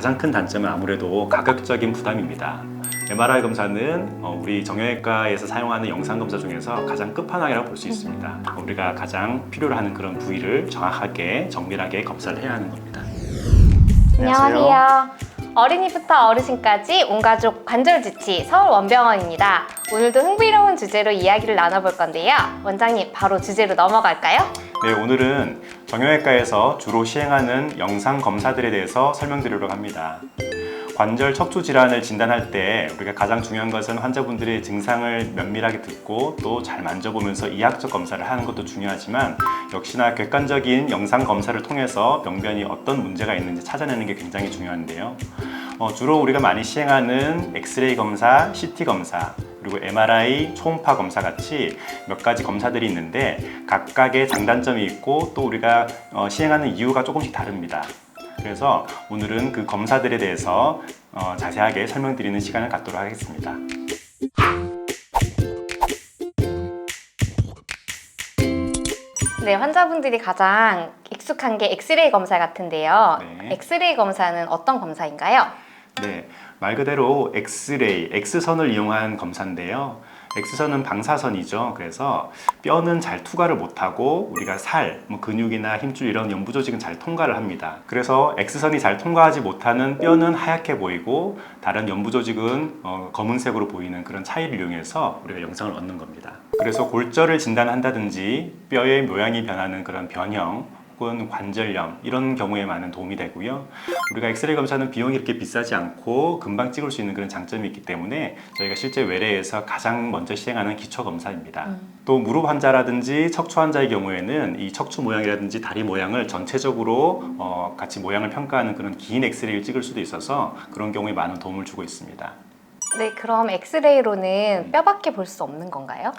가장 큰 단점은 아무래도 가격적인 부담입니다. MRI 검사는 우리 정형외과에서 사용하는 영상 검사 중에서 가장 끝판왕이라고 볼 수 있습니다. 우리가 가장 필요로 하는 그런 부위를 정확하게 정밀하게 검사를 해야 하는 겁니다. 안녕하세요. 어린이부터 어르신까지 온가족 관절지치 서울원병원입니다. 오늘도 흥미로운 주제로 이야기를 나눠볼 건데요. 원장님, 바로 주제로 넘어갈까요? 네, 오늘은 정형외과에서 주로 시행하는 영상 검사들에 대해서 설명드리려고 합니다. 관절 척추 질환을 진단할 때 우리가 가장 중요한 것은 환자분들의 증상을 면밀하게 듣고 또 잘 만져보면서 이학적 검사를 하는 것도 중요하지만 역시나 객관적인 영상 검사를 통해서 병변이 어떤 문제가 있는지 찾아내는 게 굉장히 중요한데요. 주로 우리가 많이 시행하는 엑스레이 검사, CT 검사, 그리고 MRI, 초음파 검사 같이 몇 가지 검사들이 있는데 각각의 장단점이 있고 또 우리가 시행하는 이유가 조금씩 다릅니다. 그래서 오늘은 그 검사들에 대해서 자세하게 설명드리는 시간을 갖도록 하겠습니다. 네, 환자분들이 가장 익숙한 게 엑스레이 검사 같은데요. 네. 엑스레이 검사는 어떤 검사인가요? 네, 말 그대로 엑스레이, X선을 이용한 검사인데요. X선은 방사선이죠. 그래서 뼈는 잘 투과를 못하고 우리가 살, 근육이나 힘줄 이런 연부 조직은 잘 통과를 합니다. 그래서 X선이 잘 통과하지 못하는 뼈는 하얗게 보이고 다른 연부 조직은 검은색으로 보이는 그런 차이를 이용해서 우리가 영상을 얻는 겁니다. 그래서 골절을 진단한다든지 뼈의 모양이 변하는 그런 변형 혹은 관절염 이런 경우에 많은 도움이 되고요. 우리가 엑스레이 검사는 비용이 그렇게 비싸지 않고 금방 찍을 수 있는 그런 장점이 있기 때문에 저희가 실제 외래에서 가장 먼저 시행하는 기초 검사입니다. 또 무릎 환자라든지 척추 환자의 경우에는 이 척추 모양이라든지 다리 모양을 전체적으로 같이 모양을 평가하는 그런 긴 엑스레이를 찍을 수도 있어서 그런 경우에 많은 도움을 주고 있습니다. 네, 그럼 엑스레이로는 뼈밖에 볼 수 없는 건가요?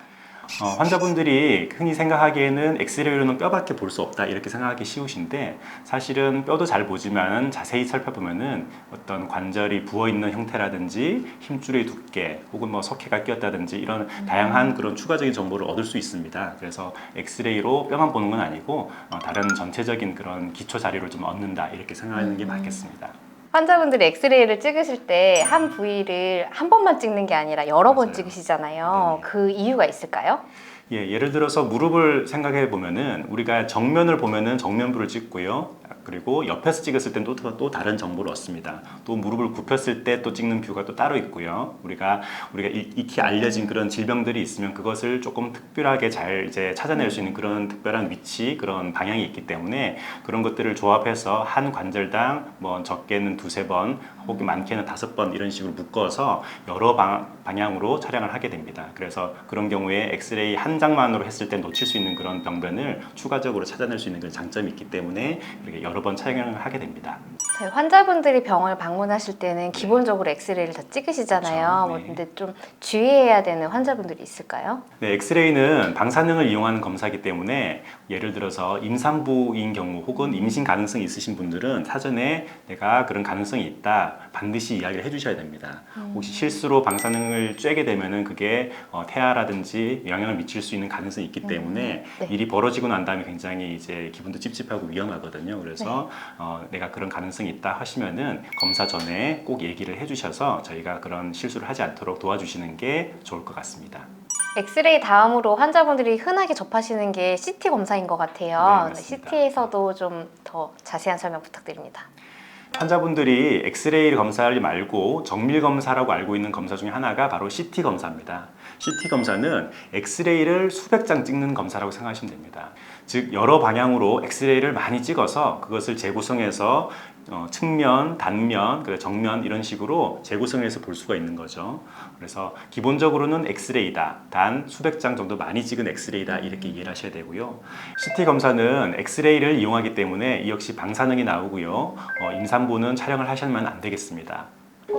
환자분들이 흔히 생각하기에는 엑스레이로는 뼈밖에 볼 수 없다 이렇게 생각하기 쉬우신데 사실은 뼈도 잘 보지만 자세히 살펴보면은 어떤 관절이 부어있는 형태라든지 힘줄의 두께 혹은 석회가 끼었다든지 이런 다양한 그런 추가적인 정보를 얻을 수 있습니다. 그래서 엑스레이로 뼈만 보는 건 아니고 다른 전체적인 그런 기초 자료를 좀 얻는다 이렇게 생각하는 게 맞겠습니다. 환자분들이 엑스레이를 찍으실 때 한 부위를 한 번만 찍는 게 아니라 여러 번 맞아요. 찍으시잖아요. 네네. 그 이유가 있을까요? 예를 들어서 무릎을 생각해 보면은 우리가 정면을 보면은 정면부를 찍고요. 그리고 옆에서 찍었을 때는 또 다른 정보를 얻습니다. 또 무릎을 굽혔을 때 또 찍는 뷰가 또 따로 있고요. 우리가 익히 알려진 그런 질병들이 있으면 그것을 조금 특별하게 잘 이제 찾아낼 수 있는 그런 특별한 위치, 그런 방향이 있기 때문에 그런 것들을 조합해서 한 관절당 적게는 2-3번, 혹은 많게는 5번 이런 식으로 묶어서 여러 방향으로 촬영을 하게 됩니다. 그래서 그런 경우에 엑스레이 한 장만으로 했을 때 놓칠 수 있는 그런 병변을 추가적으로 찾아낼 수 있는 그런 장점이 있기 때문에 이렇게 여러 번 촬영을 하게 됩니다. 저희 환자분들이 병원을 방문하실 때는 기본적으로 엑스레이를 다 찍으시잖아요. 그렇죠. 네. 근데 좀 주의해야 되는 환자분들이 있을까요? 네, 엑스레이는 방사능을 이용하는 검사이기 때문에 예를 들어서 임산부인 경우 혹은 임신 가능성이 있으신 분들은 사전에 내가 그런 가능성이 있다 반드시 이야기를 해주셔야 됩니다. 혹시 실수로 방사능을 쬐게 되면은 그게 태아라든지 영향을 미칠 수 있는 가능성이 있기 때문에 네. 일이 벌어지고 난 다음에 굉장히 이제 기분도 찝찝하고 위험하거든요. 그래서 내가 그런 가능성이 있다 하시면은 검사 전에 꼭 얘기를 해주셔서 저희가 그런 실수를 하지 않도록 도와주시는 게 좋을 것 같습니다. 엑스레이 다음으로 환자분들이 흔하게 접하시는 게 CT 검사인 것 같아요. 네, 맞습니다. CT에서도 좀 더 자세한 설명 부탁드립니다. 환자분들이 엑스레이 검사를 말고 정밀 검사라고 알고 있는 검사 중에 하나가 바로 CT 검사입니다. CT 검사는 엑스레이를 수백 장 찍는 검사라고 생각하시면 됩니다. 즉 여러 방향으로 엑스레이를 많이 찍어서 그것을 재구성해서 측면, 단면, 정면 이런 식으로 재구성해서 볼 수가 있는 거죠. 그래서 기본적으로는 엑스레이다. 단 수백 장 정도 많이 찍은 엑스레이다 이렇게 이해를 하셔야 되고요. CT 검사는 엑스레이를 이용하기 때문에 이 역시 방사능이 나오고요. 임산부는 촬영을 하시면 안 되겠습니다.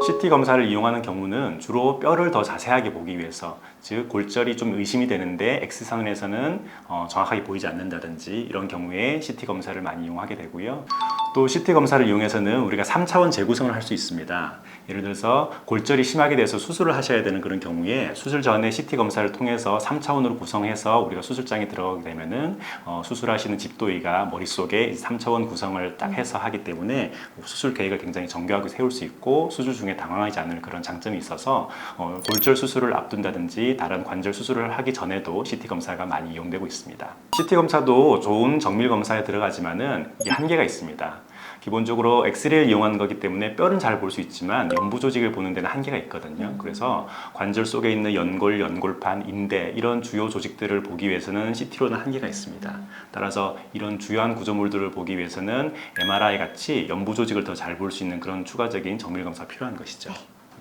CT 검사를 이용하는 경우는 주로 뼈를 더 자세하게 보기 위해서, 즉 골절이 좀 의심이 되는데 X선에서는 정확하게 보이지 않는다든지 이런 경우에 CT 검사를 많이 이용하게 되고요. 또 CT 검사를 이용해서는 우리가 3차원 재구성을 할 수 있습니다. 예를 들어서 골절이 심하게 돼서 수술을 하셔야 되는 그런 경우에 수술 전에 CT 검사를 통해서 3차원으로 구성해서 우리가 수술장에 들어가게 되면은 수술하시는 집도의가 머릿속에 3차원 구성을 딱 해서 하기 때문에 수술 계획을 굉장히 정교하게 세울 수 있고 수술 중에 당황하지 않을 그런 장점이 있어서 골절 수술을 앞둔다든지 다른 관절 수술을 하기 전에도 CT 검사가 많이 이용되고 있습니다. CT 검사도 좋은 정밀 검사에 들어가지만은 이게 한계가 있습니다. 기본적으로 엑스레이를 이용하는 거기 때문에 뼈는 잘 볼 수 있지만 연부 조직을 보는 데는 한계가 있거든요. 그래서 관절 속에 있는 연골, 연골판, 인대 이런 주요 조직들을 보기 위해서는 CT로는 한계가 있습니다. 따라서 이런 주요한 구조물들을 보기 위해서는 MRI 같이 연부 조직을 더 잘 볼 수 있는 그런 추가적인 정밀 검사가 필요한 것이죠.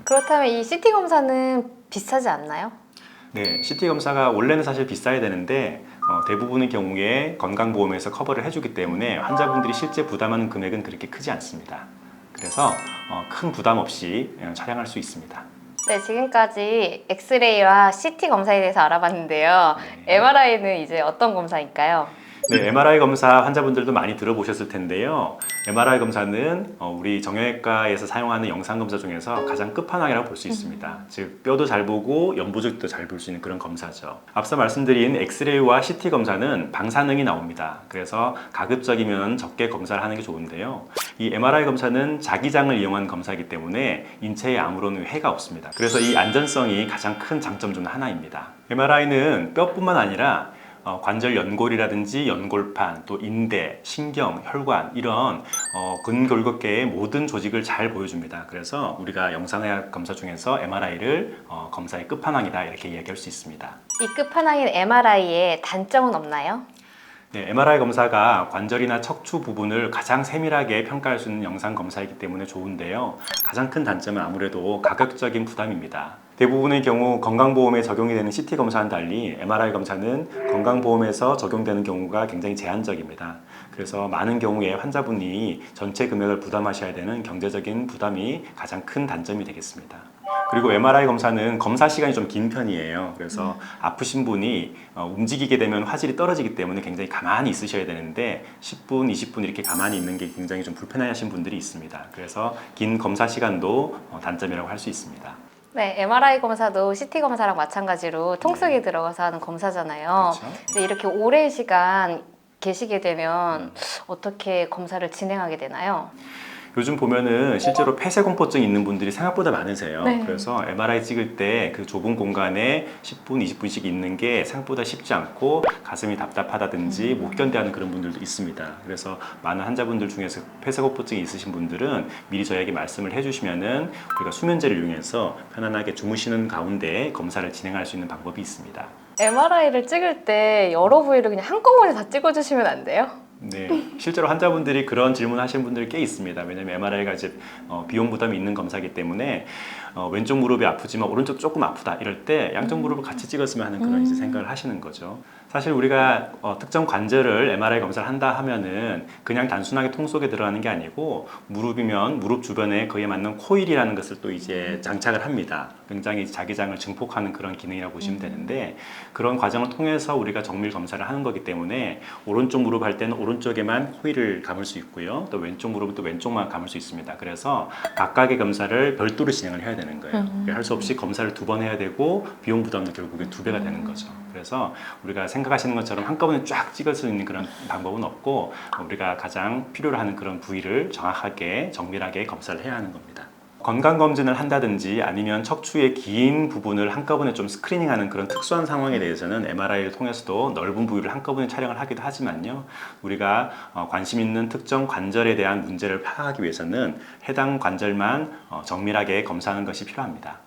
그렇다면 이 CT 검사는 비싸지 않나요? 네, CT 검사가 원래는 사실 비싸야 되는데 대부분의 경우에 건강보험에서 커버를 해주기 때문에 환자분들이 실제 부담하는 금액은 그렇게 크지 않습니다. 그래서 큰 부담 없이 촬영할 수 있습니다. 네, 지금까지 엑스레이와 CT 검사에 대해서 알아봤는데요. 네. MRI는 이제 어떤 검사일까요? 네, MRI 검사 환자분들도 많이 들어보셨을 텐데요. MRI 검사는 우리 정형외과에서 사용하는 영상 검사 중에서 가장 끝판왕이라고 볼 수 있습니다. 즉 뼈도 잘 보고 연부조직도 잘 볼 수 있는 그런 검사죠. 앞서 말씀드린 엑스레이와 CT 검사는 방사능이 나옵니다. 그래서 가급적이면 적게 검사를 하는 게 좋은데요. 이 MRI 검사는 자기장을 이용한 검사이기 때문에 인체에 아무런 해가 없습니다. 그래서 이 안전성이 가장 큰 장점 중 하나입니다. MRI는 뼈뿐만 아니라 관절 연골이라든지 연골판, 또 인대, 신경, 혈관 이런 근골격계의 모든 조직을 잘 보여줍니다. 그래서 우리가 영상의학 검사 중에서 MRI를 검사의 끝판왕이다 이렇게 이야기할 수 있습니다. 이 끝판왕인 MRI의 단점은 없나요? 네, MRI 검사가 관절이나 척추 부분을 가장 세밀하게 평가할 수 있는 영상 검사이기 때문에 좋은데요. 가장 큰 단점은 아무래도 가격적인 부담입니다. 대부분의 경우 건강보험에 적용이 되는 CT 검사와는 달리 MRI 검사는 건강보험에서 적용되는 경우가 굉장히 제한적입니다. 그래서 많은 경우에 환자분이 전체 금액을 부담하셔야 되는 경제적인 부담이 가장 큰 단점이 되겠습니다. 그리고 MRI 검사는 검사 시간이 좀 긴 편이에요. 그래서 아프신 분이 움직이게 되면 화질이 떨어지기 때문에 굉장히 가만히 있으셔야 되는데 10분, 20분 이렇게 가만히 있는 게 굉장히 좀 불편해하신 분들이 있습니다. 그래서 긴 검사 시간도 단점이라고 할 수 있습니다. 네, MRI 검사도 CT 검사랑 마찬가지로 통 속에 들어가서 하는 검사잖아요. 그렇죠? 근데 이렇게 오랜 시간 계시게 되면 어떻게 검사를 진행하게 되나요? 요즘 보면은 실제로 폐쇄공포증 있는 분들이 생각보다 많으세요. 네. 그래서 MRI 찍을 때 그 좁은 공간에 10분, 20분씩 있는 게 생각보다 쉽지 않고 가슴이 답답하다든지 못 견뎌하는 그런 분들도 있습니다. 그래서 많은 환자분들 중에서 폐쇄공포증이 있으신 분들은 미리 저에게 말씀을 해주시면은 우리가 수면제를 이용해서 편안하게 주무시는 가운데 검사를 진행할 수 있는 방법이 있습니다. MRI를 찍을 때 여러 부위를 그냥 한꺼번에 다 찍어주시면 안 돼요? 네, 실제로 환자분들이 그런 질문하시는 분들이 꽤 있습니다. 왜냐하면 MRI가 이제 비용 부담이 있는 검사이기 때문에 왼쪽 무릎이 아프지만 오른쪽 조금 아프다 이럴 때 양쪽 무릎을 같이 찍었으면 하는 그런 이제 생각을 하시는 거죠. 사실 우리가 특정 관절을 MRI 검사를 한다 하면은 그냥 단순하게 통 속에 들어가는 게 아니고 무릎이면 무릎 주변에 그에 맞는 코일이라는 것을 또 이제 장착을 합니다. 굉장히 자기장을 증폭하는 그런 기능이라고 보시면 되는데 그런 과정을 통해서 우리가 정밀 검사를 하는 거기 때문에 오른쪽 무릎 할 때는 오른쪽에만 코일을 감을 수 있고요. 또 왼쪽 무릎은 또 왼쪽만 감을 수 있습니다. 그래서 각각의 검사를 별도로 진행을 해야 되는 거예요. 할 수 없이 검사를 2번 해야 되고 비용 부담도 결국에 2배가 되는 거죠. 그래서 우리가 생각하시는 것처럼 한꺼번에 쫙 찍을 수 있는 그런 방법은 없고 우리가 가장 필요로 하는 그런 부위를 정확하게 정밀하게 검사를 해야 하는 겁니다. 건강검진을 한다든지 아니면 척추의 긴 부분을 한꺼번에 좀 스크리닝하는 그런 특수한 상황에 대해서는 MRI를 통해서도 넓은 부위를 한꺼번에 촬영을 하기도 하지만요. 우리가 관심 있는 특정 관절에 대한 문제를 파악하기 위해서는 해당 관절만 정밀하게 검사하는 것이 필요합니다.